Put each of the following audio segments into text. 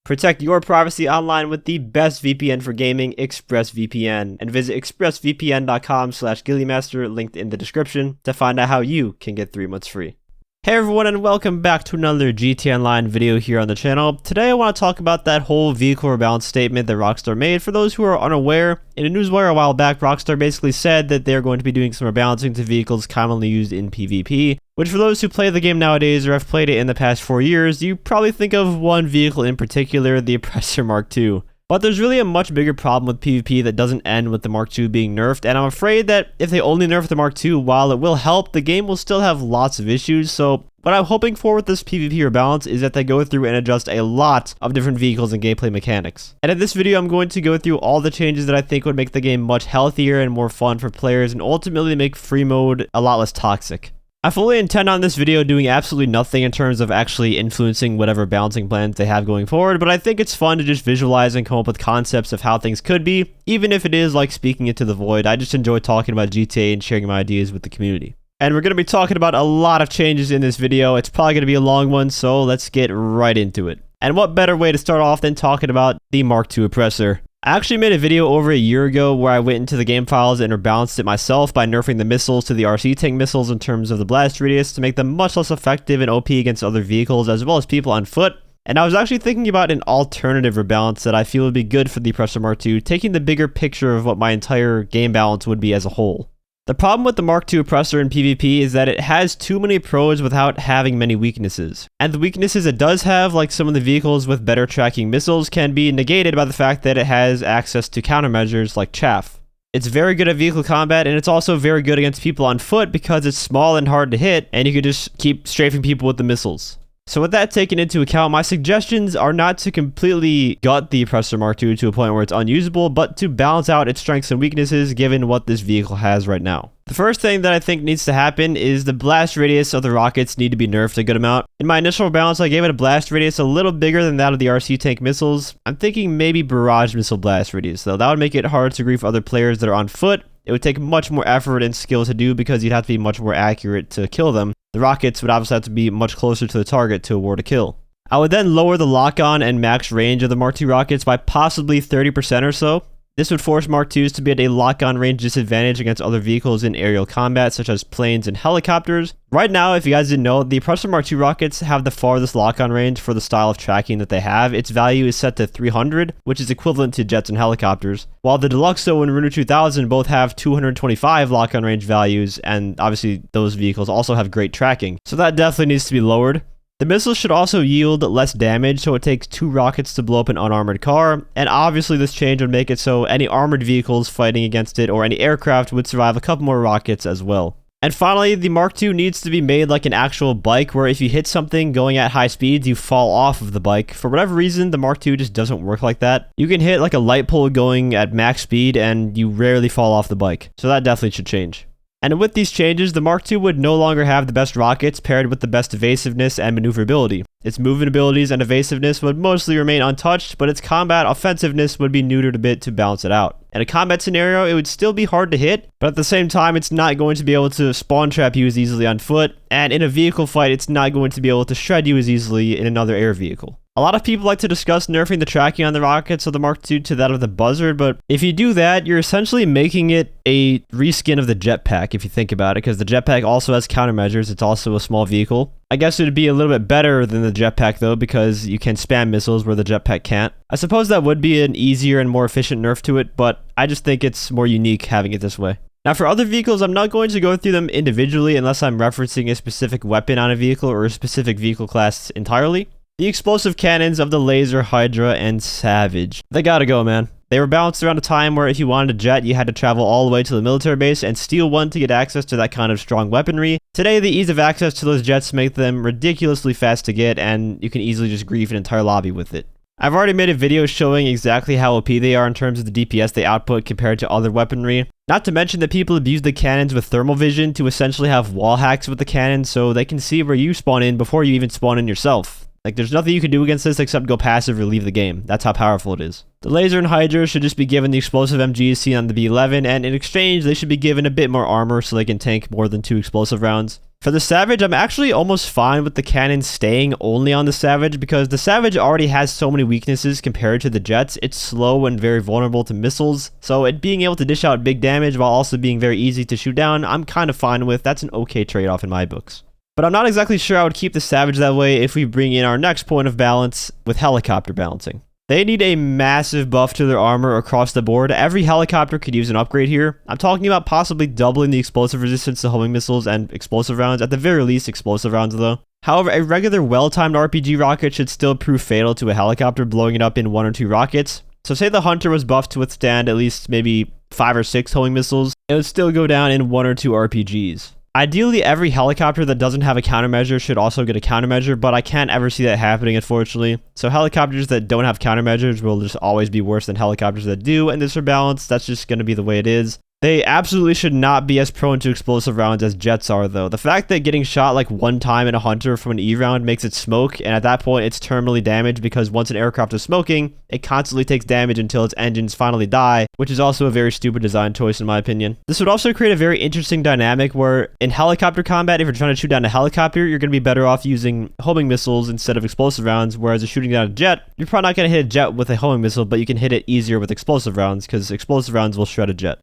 Protect your privacy online with the best VPN for gaming, ExpressVPN, and visit expressvpn.com/ghilliemaster, linked in the description, to find out how you can get 3 months free. Hey everyone, and welcome back to another GTA Online video here on the channel. Today I want to talk about that whole vehicle rebalance statement that Rockstar made. For those who are unaware, in a newswire a while back, Rockstar basically said that they're going to be doing some rebalancing to vehicles commonly used in PvP, which for those who play the game nowadays or have played it in the past 4 years, you probably think of one vehicle in particular, the Oppressor Mark II. But there's really a much bigger problem with PvP that doesn't end with the Mark II being nerfed, and I'm afraid that if they only nerf the Mark II, while it will help, the game will still have lots of issues. So what I'm hoping for with this PvP rebalance is that they go through and adjust a lot of different vehicles and gameplay mechanics. And in this video, I'm going to go through all the changes that I think would make the game much healthier and more fun for players, and ultimately make free mode a lot less toxic. I fully intend on this video doing absolutely nothing in terms of actually influencing whatever balancing plans they have going forward, but I think it's fun to just visualize and come up with concepts of how things could be, even if it is like speaking into the void. I just enjoy talking about GTA and sharing my ideas with the community. And we're going to be talking about a lot of changes in this video. It's probably going to be a long one, so let's get right into it. And what better way to start off than talking about the Mark II Oppressor? I actually made a video over a year ago where I went into the game files and rebalanced it myself by nerfing the missiles to the RC tank missiles in terms of the blast radius to make them much less effective and OP against other vehicles as well as people on foot. And I was actually thinking about an alternative rebalance that I feel would be good for the Oppressor Mark II, taking the bigger picture of what my entire game balance would be as a whole. The problem with the Mark II Oppressor in PvP is that it has too many pros without having many weaknesses. And the weaknesses it does have, like some of the vehicles with better tracking missiles, can be negated by the fact that it has access to countermeasures like chaff. It's very good at vehicle combat, and it's also very good against people on foot because it's small and hard to hit, and you can just keep strafing people with the missiles. So with that taken into account, my suggestions are not to completely gut the Oppressor Mark II to a point where it's unusable, but to balance out its strengths and weaknesses given what this vehicle has right now. The first thing that I think needs to happen is the blast radius of the rockets need to be nerfed a good amount. In my initial rebalance, I gave it a blast radius a little bigger than that of the RC tank missiles. I'm thinking maybe barrage missile blast radius, though. That would make it hard to grief other players that are on foot. It would take much more effort and skill to do because you'd have to be much more accurate to kill them. The rockets would obviously have to be much closer to the target to award a kill. I would then lower the lock-on and max range of the Mark II rockets by possibly 30% or so. This would force Mark IIs to be at a lock-on range disadvantage against other vehicles in aerial combat, such as planes and helicopters. Right now, if you guys didn't know, the Oppressor Mark II rockets have the farthest lock-on range for the style of tracking that they have. Its value is set to 300, which is equivalent to jets and helicopters, while the Deluxo and Runu 2000 both have 225 lock-on range values, and obviously those vehicles also have great tracking, so that definitely needs to be lowered. The missiles should also yield less damage, so it takes 2 rockets to blow up an unarmored car, and obviously this change would make it so any armored vehicles fighting against it or any aircraft would survive a couple more rockets as well. And finally, the Mark II needs to be made like an actual bike, where if you hit something going at high speeds, you fall off of the bike. For whatever reason, the Mark II just doesn't work like that. You can hit like a light pole going at max speed, and you rarely fall off the bike, so that definitely should change. And with these changes, the Mark II would no longer have the best rockets paired with the best evasiveness and maneuverability. Its movement abilities and evasiveness would mostly remain untouched, but its combat offensiveness would be neutered a bit to balance it out. In a combat scenario, it would still be hard to hit, but at the same time, it's not going to be able to spawn trap you as easily on foot, and in a vehicle fight, it's not going to be able to shred you as easily in another air vehicle. A lot of people like to discuss nerfing the tracking on the rockets of the Mark II to that of the Buzzard, but if you do that, you're essentially making it a reskin of the jetpack if you think about it, because the jetpack also has countermeasures. It's also a small vehicle. I guess it would be a little bit better than the jetpack though, because you can spam missiles where the jetpack can't. I suppose that would be an easier and more efficient nerf to it, but I just think it's more unique having it this way. Now for other vehicles, I'm not going to go through them individually unless I'm referencing a specific weapon on a vehicle or a specific vehicle class entirely. The explosive cannons of the Laser, Hydra, and Savage. They gotta go, man. They were balanced around a time where if you wanted a jet, you had to travel all the way to the military base and steal one to get access to that kind of strong weaponry. Today, the ease of access to those jets make them ridiculously fast to get, and you can easily just grief an entire lobby with it. I've already made a video showing exactly how OP they are in terms of the DPS they output compared to other weaponry. Not to mention that people abuse the cannons with thermal vision to essentially have wall hacks with the cannon so they can see where you spawn in before you even spawn in yourself. Like, there's nothing you can do against this except go passive or leave the game. That's how powerful it is. The Laser and Hydra should just be given the explosive MGs seen on the B11, and in exchange, they should be given a bit more armor so they can tank more than 2 explosive rounds. For the Savage, I'm actually almost fine with the cannon staying only on the Savage because the Savage already has so many weaknesses compared to the Jets. It's slow and very vulnerable to missiles, so it being able to dish out big damage while also being very easy to shoot down, I'm kind of fine with. That's an okay trade-off in my books. But I'm not exactly sure I would keep the Savage that way if we bring in our next point of balance with helicopter balancing. They need a massive buff to their armor across the board. Every helicopter could use an upgrade here. I'm talking about possibly doubling the explosive resistance to homing missiles and explosive rounds, at the very least explosive rounds though. However, a regular well-timed RPG rocket should still prove fatal to a helicopter, blowing it up in 1 or 2 rockets. So say the Hunter was buffed to withstand at least maybe 5 or 6 homing missiles, it would still go down in 1 or 2 RPGs. Ideally, every helicopter that doesn't have a countermeasure should also get a countermeasure, but I can't ever see that happening, unfortunately. So helicopters that don't have countermeasures will just always be worse than helicopters that do, and this rebalance, that's just going to be the way it is. They absolutely should not be as prone to explosive rounds as Jets are, though. The fact that getting shot like 1 time in a Hunter from an E round makes it smoke, and at that point it's terminally damaged because once an aircraft is smoking, it constantly takes damage until its engines finally die, which is also a very stupid design choice in my opinion. This would also create a very interesting dynamic where in helicopter combat, if you're trying to shoot down a helicopter, you're going to be better off using homing missiles instead of explosive rounds, whereas if shooting down a jet, you're probably not going to hit a jet with a homing missile, but you can hit it easier with explosive rounds because explosive rounds will shred a jet.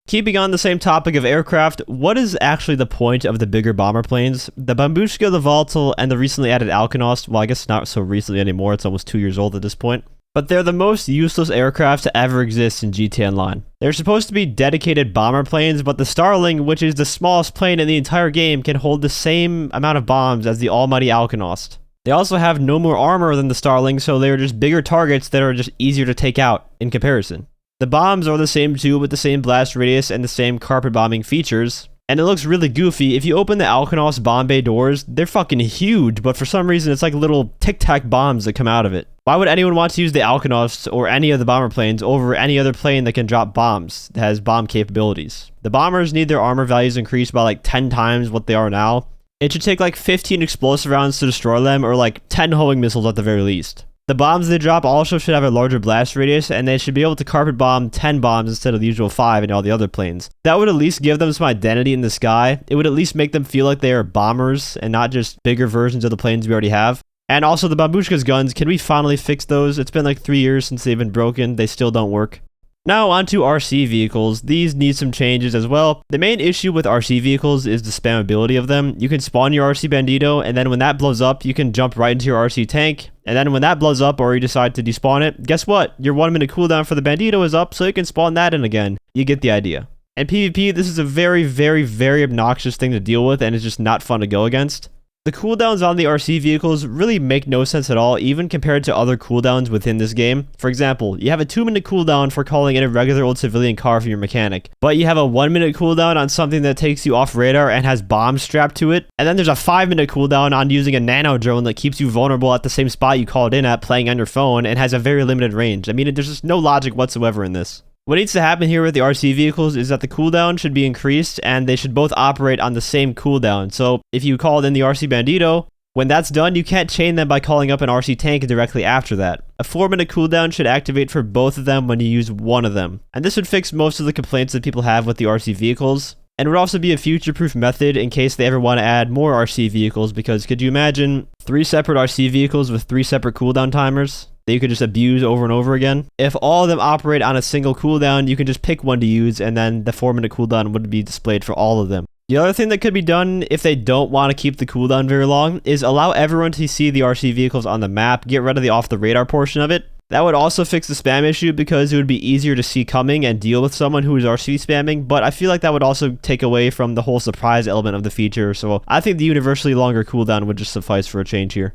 Keeping on the same topic of aircraft, what is actually the point of the bigger bomber planes? The Bambushka, the Volatile, and the recently added Alkonost, well I guess not so recently anymore, it's almost 2 years old at this point. But they're the most useless aircraft to ever exist in GTA Online. They're supposed to be dedicated bomber planes, but the Starling, which is the smallest plane in the entire game, can hold the same amount of bombs as the almighty Alkonost. They also have no more armor than the Starling, so they're just bigger targets that are just easier to take out in comparison. The bombs are the same too, with the same blast radius and the same carpet bombing features. And it looks really goofy. If you open the Alkonost bomb bay doors, they're fucking huge, but for some reason it's like little tic-tac bombs that come out of it. Why would anyone want to use the Alkonost or any of the bomber planes over any other plane that can drop bombs, that has bomb capabilities? The bombers need their armor values increased by like 10 times what they are now. It should take like 15 explosive rounds to destroy them, or like 10 homing missiles at the very least. The bombs they drop also should have a larger blast radius, and they should be able to carpet bomb 10 bombs instead of the usual 5 in all the other planes. That would at least give them some identity in the sky. It would at least make them feel like they are bombers and not just bigger versions of the planes we already have. And also the Bambushka's guns, can we finally fix those? It's been like 3 years since they've been broken, they still don't work. Now onto RC vehicles. These need some changes as well. The main issue with RC vehicles is the spammability of them. You can spawn your RC Bandito, and then when that blows up, you can jump right into your RC tank. And then when that blows up or you decide to despawn it, guess what? Your 1 minute cooldown for the Bandito is up, so you can spawn that in again. You get the idea. In PvP, this is a very, very, very obnoxious thing to deal with, and it's just not fun to go against. The cooldowns on the RC vehicles really make no sense at all, even compared to other cooldowns within this game. For example, you have a 2-minute cooldown for calling in a regular old civilian car for your mechanic, but you have a 1-minute cooldown on something that takes you off radar and has bombs strapped to it, and then there's a 5-minute cooldown on using a nano drone that keeps you vulnerable at the same spot you called in at playing on your phone and has a very limited range. I mean, there's just no logic whatsoever in this. What needs to happen here with the RC vehicles is that the cooldown should be increased and they should both operate on the same cooldown. So if you called in the RC Bandito, when that's done, you can't chain them by calling up an RC tank directly after that. A 4-minute cooldown should activate for both of them when you use one of them. And this would fix most of the complaints that people have with the RC vehicles. And would also be a future-proof method in case they ever want to add more RC vehicles, because could you imagine 3 separate RC vehicles with 3 separate cooldown timers that you could just abuse over and over again? If all of them operate on a single cooldown, you can just pick one to use, and then the 4-minute cooldown would be displayed for all of them. The other thing that could be done if they don't want to keep the cooldown very long is allow everyone to see the RC vehicles on the map, get rid of the off-the-radar portion of it. That would also fix the spam issue because it would be easier to see coming and deal with someone who is RC spamming, but I feel like that would also take away from the whole surprise element of the feature, so I think the universally longer cooldown would just suffice for a change here.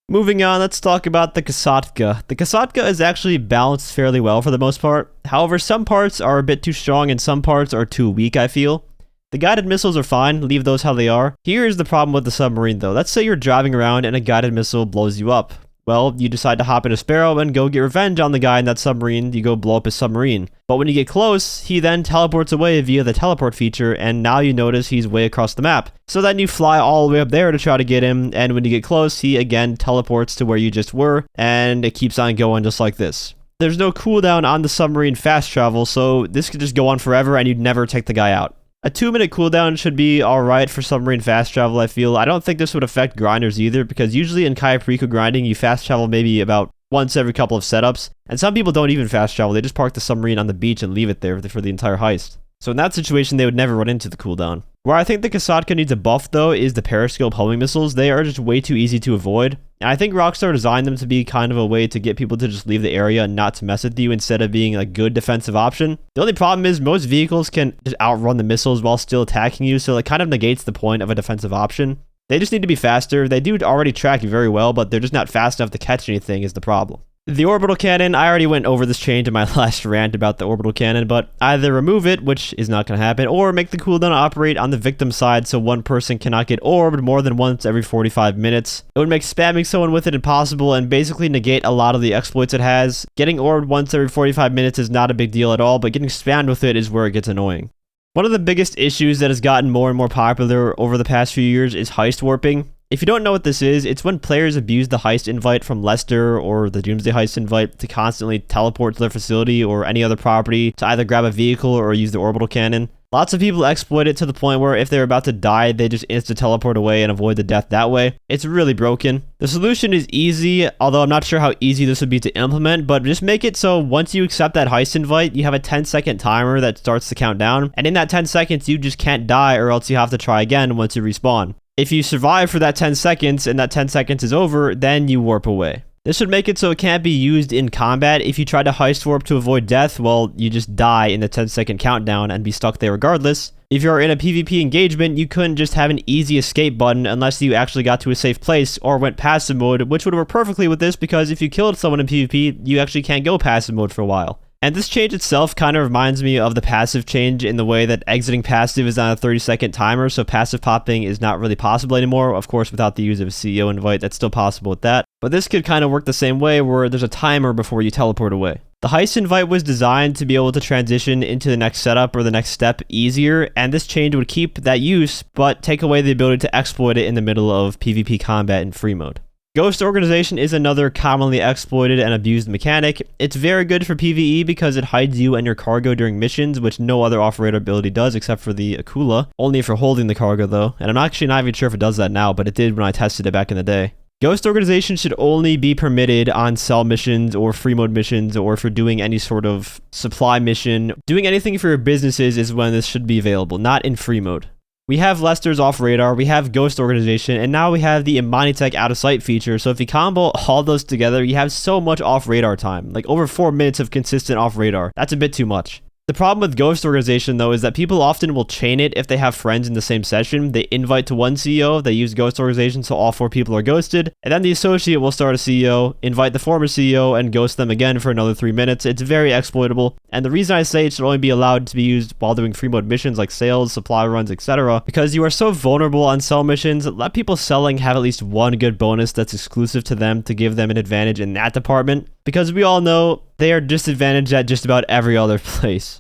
Moving on, let's talk about the Katka. The Katka is actually balanced fairly well for the most part. However, some parts are a bit too strong and some parts are too weak, I feel. The guided missiles are fine, leave those how they are. Here is the problem with the submarine though. Let's say you're driving around and a guided missile blows you up. Well, you decide to hop in a Sparrow and go get revenge on the guy in that submarine. You go blow up his submarine. But when you get close, he then teleports away via the teleport feature, and now you notice he's way across the map. So then you fly all the way up there to try to get him, and when you get close, he again teleports to where you just were, and it keeps on going just like this. There's no cooldown on the submarine fast travel, so this could just go on forever and you'd never take the guy out. A 2-minute cooldown should be alright for submarine fast travel, I feel. I don't think this would affect grinders either, because usually in Kayapriko grinding, you fast travel maybe about once every couple of setups, and some people don't even fast travel, they just park the submarine on the beach and leave it there for the entire heist. So in that situation, they would never run into the cooldown. Where I think the Katka needs a buff though is the periscope homing missiles. They are just way too easy to avoid. And I think Rockstar designed them to be kind of a way to get people to just leave the area and not to mess with you instead of being a good defensive option. The only problem is most vehicles can just outrun the missiles while still attacking you, so it kind of negates the point of a defensive option. They just need to be faster. They do already track very well, but they're just not fast enough to catch anything is the problem. The orbital cannon, I already went over this change in my last rant about the orbital cannon, but either remove it, which is not going to happen, or make the cooldown operate on the victim side so one person cannot get orbed more than once every 45 minutes. It would make spamming someone with it impossible and basically negate a lot of the exploits it has. Getting orbed once every 45 minutes is not a big deal at all, but getting spammed with it is where it gets annoying. One of the biggest issues that has gotten more and more popular over the past few years is heist warping. If you don't know what this is, it's when players abuse the heist invite from Lester or the Doomsday heist invite to constantly teleport to their facility or any other property to either grab a vehicle or use the orbital cannon. Lots of people exploit it to the point where if they're about to die, they just insta-teleport away and avoid the death that way. It's really broken. The solution is easy, although I'm not sure how easy this would be to implement, but just make it so once you accept that heist invite, you have a 10-second timer that starts to count down, and in that 10 seconds, you just can't die or else you have to try again once you respawn. If you survive for that 10 seconds and that 10 seconds is over, then you warp away. This would make it so it can't be used in combat. If you try to heist warp to avoid death, well, you just die in the 10-second countdown and be stuck there regardless. If you're in a PvP engagement, you couldn't just have an easy escape button unless you actually got to a safe place or went passive mode, which would work perfectly with this because if you killed someone in PvP, you actually can't go passive mode for a while. And this change itself kind of reminds me of the passive change in the way that exiting passive is on a 30-second timer, so passive popping is not really possible anymore. Of course, without the use of a CEO invite, that's still possible with that. But this could kind of work the same way where there's a timer before you teleport away. The heist invite was designed to be able to transition into the next setup or the next step easier, and this change would keep that use, but take away the ability to exploit it in the middle of PvP combat in free mode. Ghost Organization is another commonly exploited and abused mechanic. It's very good for PvE because it hides you and your cargo during missions, which no other off-radar ability does except for the Akula. Only for holding the cargo though, and I'm actually not even sure if it does that now, but it did when I tested it back in the day. Ghost Organization should only be permitted on cell missions or free mode missions, or if you're doing any sort of supply mission. Doing anything for your businesses is when this should be available, not in free mode. We have Lester's off radar, we have Ghost Organization, and now we have the UNEDITED out of sight feature. So if you combo all those together, you have so much off radar time, like over 4 minutes of consistent off radar. That's a bit too much. The problem with Ghost Organization though is that people often will chain it if they have friends in the same session. They invite to one CEO, they use Ghost Organization so all 4 people are ghosted, and then the associate will start a CEO, invite the former CEO, and ghost them again for another 3 minutes. It's very exploitable, and the reason I say it should only be allowed to be used while doing free mode missions like sales, supply runs, etc. because you are so vulnerable on sell missions. Let people selling have at least one good bonus that's exclusive to them to give them an advantage in that department, because we all know they are disadvantaged at just about every other place.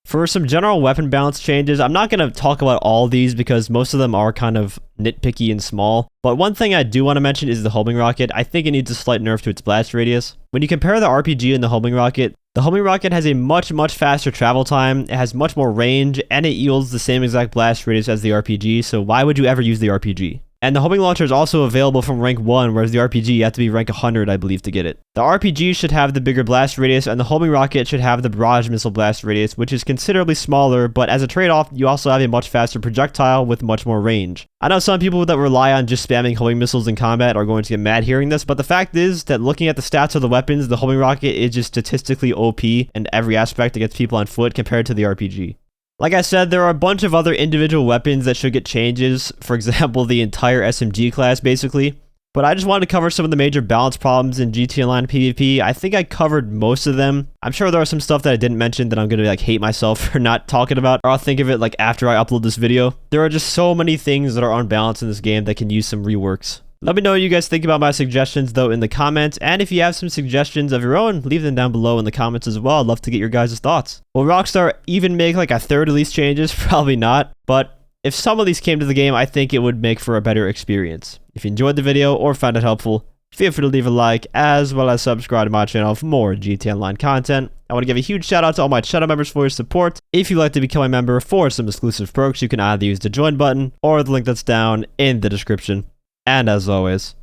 For some general weapon balance changes, I'm not going to talk about all these because most of them are kind of nitpicky and small, but one thing I do want to mention is the homing rocket. I think it needs a slight nerf to its blast radius. When you compare the RPG and the homing rocket has a much faster travel time, it has much more range, and it yields the same exact blast radius as the RPG, so why would you ever use the RPG? And the homing launcher is also available from rank 1, whereas the RPG you have to be rank 100, I believe, to get it. The RPG should have the bigger blast radius, and the homing rocket should have the barrage missile blast radius, which is considerably smaller, but as a trade-off, you also have a much faster projectile with much more range. I know some people that rely on just spamming homing missiles in combat are going to get mad hearing this, but the fact is that looking at the stats of the weapons, the homing rocket is just statistically OP in every aspect against people on foot compared to the RPG. Like I said, there are a bunch of other individual weapons that should get changes, for example, the entire SMG class basically. But I just wanted to cover some of the major balance problems in GT Online PvP. I think I covered most of them. I'm sure there are some stuff that I didn't mention that I'm going to like hate myself for not talking about, or I'll think of it like after I upload this video. There are just so many things that are unbalanced in this game that can use some reworks. Let me know what you guys think about my suggestions though in the comments, and if you have some suggestions of your own, leave them down below in the comments as well. I'd love to get your guys' thoughts. Will Rockstar even make like a third of these changes? Probably not, but if some of these came to the game, I think it would make for a better experience. If you enjoyed the video or found it helpful, feel free to leave a like as well as subscribe to my channel for more GTA Online content. I want to give a huge shout out to all my channel members for your support. If you'd like to become a member for some exclusive perks, you can either use the join button or the link that's down in the description. And as always,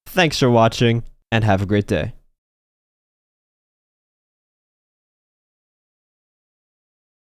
thanks for watching and have a great day.